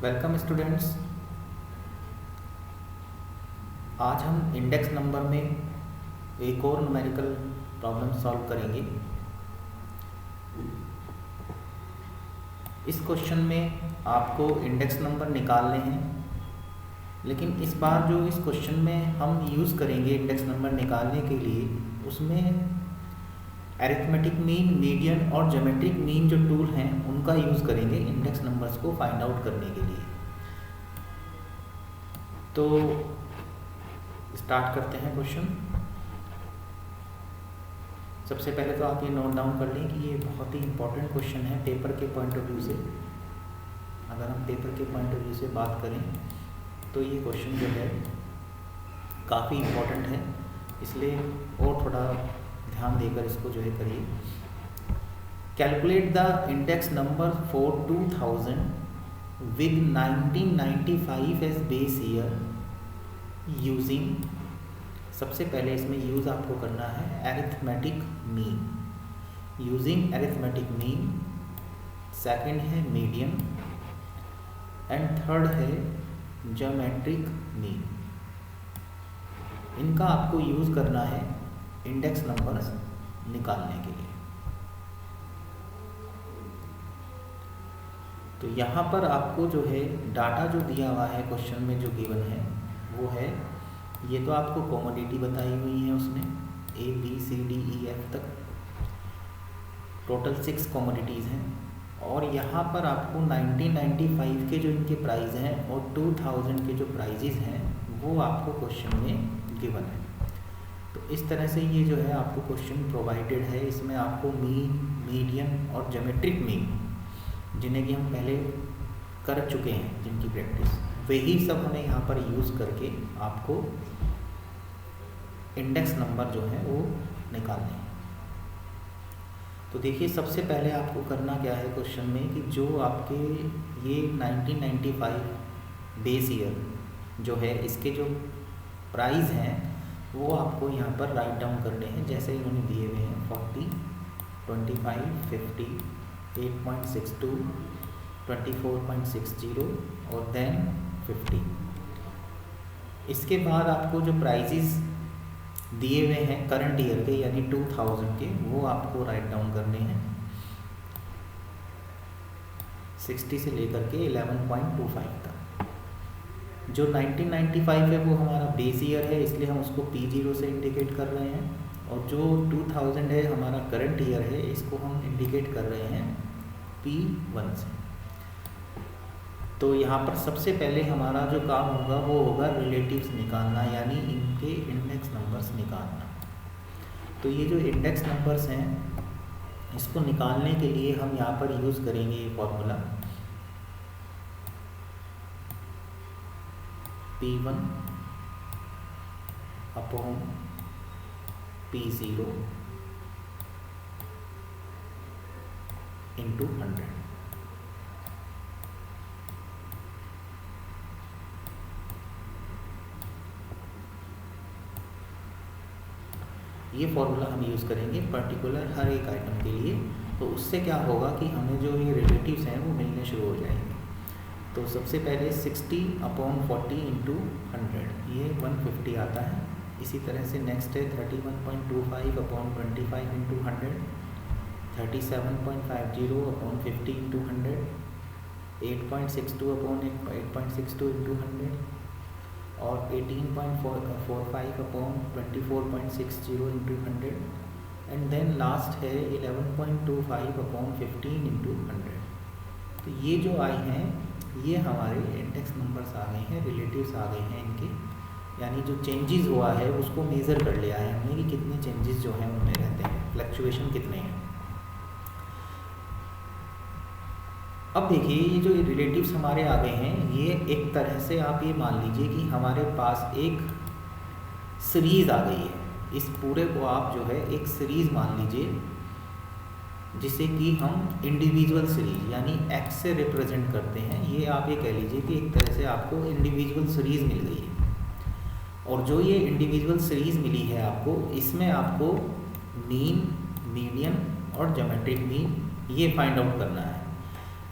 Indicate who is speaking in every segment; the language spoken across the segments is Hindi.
Speaker 1: Welcome students. आज हम इंडेक्स नंबर में एक और न्यूमेरिकल प्रॉब्लम सॉल्व करेंगे। इस क्वेश्चन में आपको इंडेक्स नंबर निकालने हैं, लेकिन इस बार जो इस क्वेश्चन में हम यूज़ करेंगे इंडेक्स नंबर निकालने के लिए, उसमें अरिथमेटिक मीन, मीडियन और ज्योमेट्रिक मीन जो टूल हैं उनका यूज़ करेंगे इंडेक्स नंबर्स को फाइंड आउट करने के लिए। तो स्टार्ट करते हैं क्वेश्चन। सबसे पहले तो आप ये नोट डाउन कर लें कि ये बहुत ही इम्पोर्टेंट क्वेश्चन है पेपर के पॉइंट ऑफ व्यू से। अगर हम पेपर के पॉइंट ऑफ व्यू से बात करें तो ये क्वेश्चन जो है काफ़ी इम्पोर्टेंट है, इसलिए और थोड़ा ध्यान देकर इसको जो है करिए। Calculate the index number for 2000 with 1995 as base year using, सबसे पहले इसमें यूज़ आपको करना है arithmetic mean. Using arithmetic mean, second है मीडियन एंड थर्ड है ज्योमेट्रिक मीन। इनका आपको यूज़ करना है इंडेक्स नंबर्स निकालने के लिए। तो यहाँ पर आपको जो है डाटा जो दिया हुआ है क्वेश्चन में जो गिवन है वो है, ये तो आपको कॉमोडिटी बताई हुई है उसने ABCDEF तक, टोटल 6 कॉमोडिटीज़ हैं। और यहाँ पर आपको 1995 के जो इनके प्राइस हैं और 2000 के जो प्राइजेज़ हैं वो आपको क्वेश्चन में गिवन है। तो इस तरह से ये जो है आपको क्वेश्चन प्रोवाइडेड है। इसमें आपको मीन, मीडियन और ज्योमेट्रिक मीन, जिन्हें कि हम पहले कर चुके हैं जिनकी प्रैक्टिस, वही सब हमें यहाँ पर यूज़ करके आपको इंडेक्स नंबर जो है वो निकालने हैं। तो देखिए सबसे पहले आपको करना क्या है क्वेश्चन में कि जो आपके ये 1995 बेस ईयर जो है इसके जो प्राइस हैं वो आपको यहाँ पर राइट डाउन करने हैं जैसे इन्होंने दिए हुए हैं 40, 25, 50, 8.62, 24.60 और देन 50। इसके बाद आपको जो प्राइजेस दिए हुए हैं करंट ईयर के यानी 2000 के, वो आपको राइट डाउन करने हैं 60 से लेकर के 11.25 तक। जो 1995 है वो हमारा बेस ईयर है, इसलिए हम उसको P0 से इंडिकेट कर रहे हैं, और जो 2000 है हमारा करंट ईयर है, इसको हम इंडिकेट कर रहे हैं P1 से। तो यहाँ पर सबसे पहले हमारा जो काम होगा वो होगा रिलेटिव्स निकालना, यानी इनके इंडेक्स नंबर्स निकालना। तो ये जो इंडेक्स नंबर्स हैं इसको निकालने के लिए हम यहाँ पर यूज़ करेंगे ये formula P1 upon P0 into 100। ये फॉर्मूला हम यूज़ करेंगे पर्टिकुलर हर एक आइटम के लिए। तो उससे क्या होगा कि हमें जो ये रिलेटिव्स हैं वो मिलने शुरू हो जाएंगे। तो सबसे पहले 60 अपॉन 40 इंटू 100, ये 150 आता है। इसी तरह से नेक्स्ट है 31.25 upon 25 into 100, 37.50 upon 50 into 100, 8.62 upon 8.62 into 100 और 18.45 upon 24.60 into 100 and then last है 11.25 अपॉन 15 इंटू 100। तो ये जो आए हैं ये हमारे इंडेक्स नंबर्स आ गए हैं, रिलेटिव्स आ गए हैं इनके, यानी जो चेंजेस हुआ है उसको मेज़र कर लिया है हमने कि कितने चेंजेस जो हैं उनमें रहते हैं, फ्लक्चुएशन कितने हैं। अब देखिए ये जो रिलेटिव्स हमारे आ गए हैं, ये एक तरह से आप ये मान लीजिए कि हमारे पास एक सीरीज़ आ गई है। इस पूरे को आप जो है एक सीरीज़ मान लीजिए, जिसे कि हम इंडिविजुअल सीरीज यानी x से रिप्रेजेंट करते हैं। ये आप ये कह लीजिए कि एक तरह से आपको इंडिविजुअल सीरीज़ मिल गई है। और जो ये इंडिविजुअल सीरीज़ मिली है आपको, इसमें आपको मीन, मीडियन और ज्योमेट्रिक मीन ये फाइंड आउट करना है।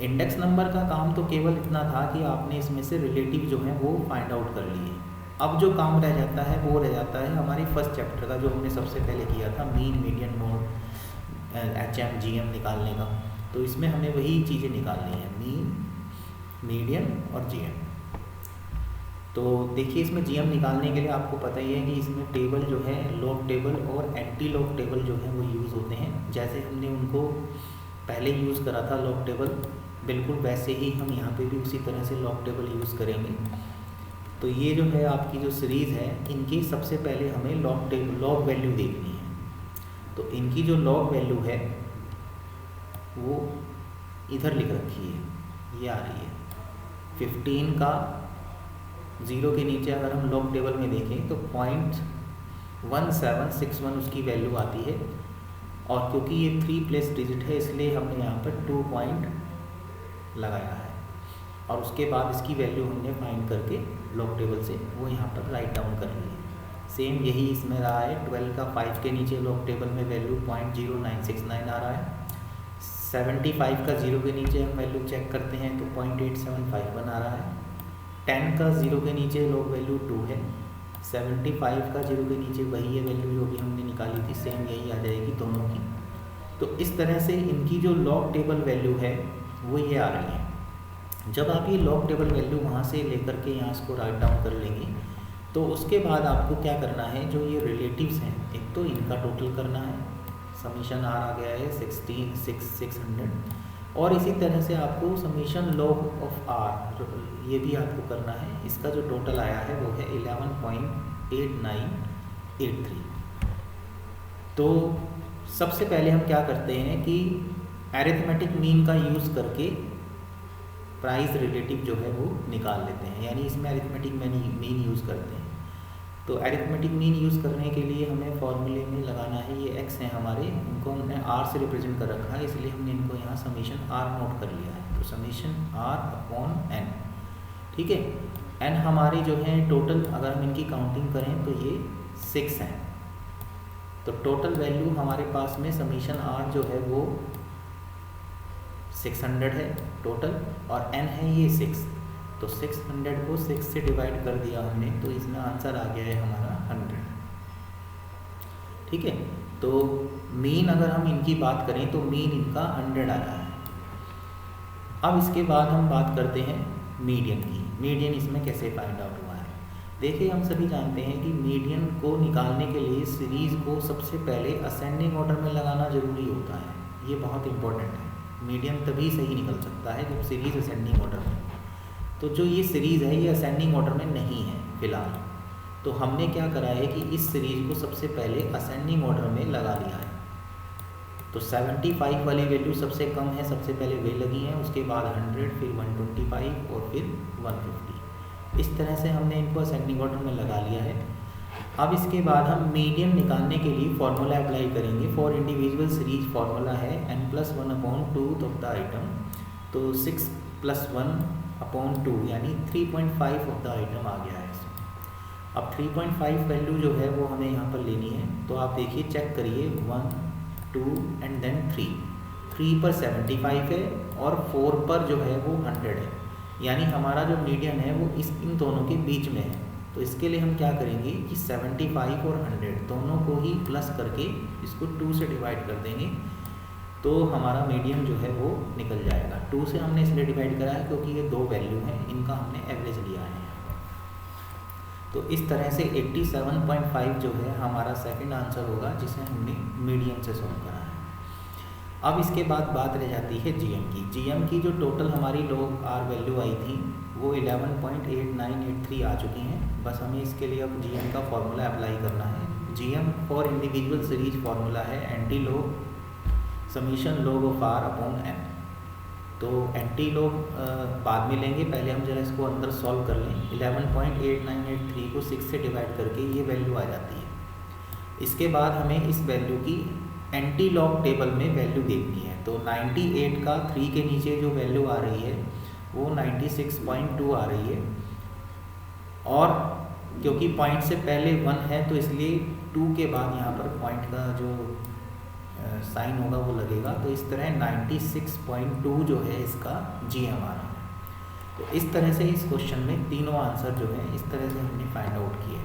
Speaker 1: इंडेक्स नंबर का काम तो केवल इतना था कि आपने इसमें से रिलेटिव जो है वो फाइंड आउट कर लिए। अब जो काम रह जाता है वो रह जाता है हमारे फर्स्ट चैप्टर का, जो हमने सबसे पहले किया था, mean, median, mode, HM, GM निकालने का। तो इसमें हमें वही चीज़ें निकालनी है, मीन, मीडियन और GM। तो देखिए इसमें GM निकालने के लिए आपको पता ही है कि इसमें टेबल जो है लॉग टेबल और एंटी लॉग टेबल जो है वो यूज़ होते हैं। जैसे हमने उनको पहले यूज़ करा था लॉग टेबल, बिल्कुल वैसे ही हम यहाँ पे भी उसी तरह से लॉग टेबल यूज़ करेंगे। तो ये जो है आपकी जो सीरीज़ है, इनकी सबसे पहले हमें लॉग वैल्यू देखनी है। तो इनकी जो लॉग वैल्यू है वो इधर लिख रखी है, ये आ रही है 15 का 0 के नीचे अगर हम लॉग टेबल में देखें तो 0.1761 उसकी वैल्यू आती है। और क्योंकि ये 3 प्लेस डिजिट है इसलिए हमने यहाँ पर 2 पॉइंट लगाया है, और उसके बाद इसकी वैल्यू हमने फाइंड करके लॉग टेबल से वो यहाँ पर राइट डाउन कर ली है। सेम यही इसमें रहा है, 12 का 5 के नीचे लॉग टेबल में वैल्यू 0.0969 आ रहा है। 75 का 0 के नीचे हम वैल्यू चेक करते हैं तो 0.875 बना रहा है। 10 का 0 के नीचे लॉग वैल्यू 2 है। 75 का 0 के नीचे वही है वैल्यू जो भी हमने निकाली थी, सेम यही आ जाएगी दोनों की। तो इस तरह से इनकी जो लॉग टेबल वैल्यू है वो ये आ रही है। जब आप ये लॉग टेबल वैल्यू वहाँ से लेकर के यहाँ इसको राइट डाउन कर लेंगे तो उसके बाद आपको क्या करना है, जो ये रिलेटिव्स हैं एक तो इनका टोटल करना है, समीशन आर आ गया है 600, और इसी तरह से आपको समीशन लॉग ऑफ आर ये भी आपको करना है। इसका जो टोटल आया है वो है 11.8983। तो सबसे पहले हम क्या करते हैं कि एरिथमेटिक मीन का यूज़ करके प्राइस रिलेटिव जो है वो निकाल लेते हैं, यानी इसमें एरिथमेटिक मीन यूज़ करते हैं। तो एरिथमेटिक मीन यूज़ करने के लिए हमें फॉर्मूले में लगाना है, ये x हैं हमारे, इनको हमने r से रिप्रेजेंट कर रखा है इसलिए हमने इनको यहाँ समीशन r नोट कर लिया है। तो समीशन r/n, ठीक है। n हमारी जो है टोटल, अगर हम इनकी काउंटिंग करें तो ये 6 हैं। तो टोटल वैल्यू हमारे पास में समीशन r जो है वो 600 है टोटल, और n है ये 6। तो 600 को 6 से डिवाइड कर दिया हमने, तो इसमें आंसर आ गया है हमारा 100, ठीक है। तो मीन अगर हम इनकी बात करें तो मीन इनका 100 आ रहा है। अब इसके बाद हम बात करते हैं मीडियन की। मीडियन इसमें कैसे फाइंड आउट हुआ है, देखिए हम सभी जानते हैं कि मीडियन को निकालने के लिए सीरीज़ को सबसे पहले असेंडिंग ऑर्डर में लगाना ज़रूरी होता है, ये बहुत इंपॉर्टेंट है। मीडियन तभी सही निकल सकता है जब सीरीज़ असेंडिंग ऑर्डर में। तो जो ये सीरीज़ है ये असेंडिंग ऑर्डर में नहीं है फ़िलहाल, तो हमने क्या करा है कि इस सीरीज़ को सबसे पहले असेंडिंग ऑर्डर में लगा लिया है। तो 75 वाली वैल्यू सबसे कम है, सबसे पहले वे लगी हैं, उसके बाद 100, फिर 125 और फिर 150। इस तरह से हमने इनको असेंडिंग ऑर्डर में लगा लिया है। अब इसके बाद हम मीडियन निकालने के लिए फॉर्मूला अप्लाई करेंगे। फॉर इंडिविजुअल सीरीज फॉर्मूला है n+1/2 ऑफ द आइटम, तो 6+1/2 यानी 3.5 ऑफ द आइटम आ गया है। अब 3.5 वैल्यू जो है वो हमें यहाँ पर लेनी है। तो आप देखिए, चेक करिए, 1, 2 एंड देन 3। 3 पर 75 है और 4 पर जो है वो 100 है, यानी हमारा जो मीडियन है वो इन दोनों के बीच में है। तो इसके लिए हम क्या करेंगे कि 75 और 100 दोनों को ही प्लस करके इसको 2 से डिवाइड कर देंगे, तो हमारा मीडियन जो है वो निकल जाएगा। 2 से हमने इसलिए डिवाइड करा है क्योंकि ये दो वैल्यू हैं, इनका हमने एवरेज लिया है। तो इस तरह से 87.5 जो है हमारा सेकंड आंसर होगा, जिसे हमने मीडियन से सॉल्व करा है। अब इसके बाद बात रह जाती है जीएम की। जीएम की जो टोटल हमारी लॉग आर वैल्यू आई थी वो 11.8983 आ चुकी हैं। बस हमें इसके लिए अब जीएम का फॉर्मूला अप्लाई करना है। GM for individual series formula है antilog summation log of R upon N. तो एंटी लॉग बाद में लेंगे, पहले हम जरा इसको अंदर सॉल्व कर लें। 11.8983 को 6 से डिवाइड करके ये वैल्यू आ जाती है। इसके बाद हमें इस वैल्यू की एंटी लॉग टेबल में वैल्यू देखनी है। तो 98 का 3 के नीचे जो वैल्यू आ रही है वो 96.2 आ रही है, और क्योंकि पॉइंट से पहले 1 है तो इसलिए 2 के बाद यहाँ पर पॉइंट का जो साइन होगा वो लगेगा। तो इस तरह 96.2 जो है इसका GMR है। तो इस तरह से इस क्वेश्चन में तीनों आंसर जो है इस तरह से हमने फाइंड आउट किया।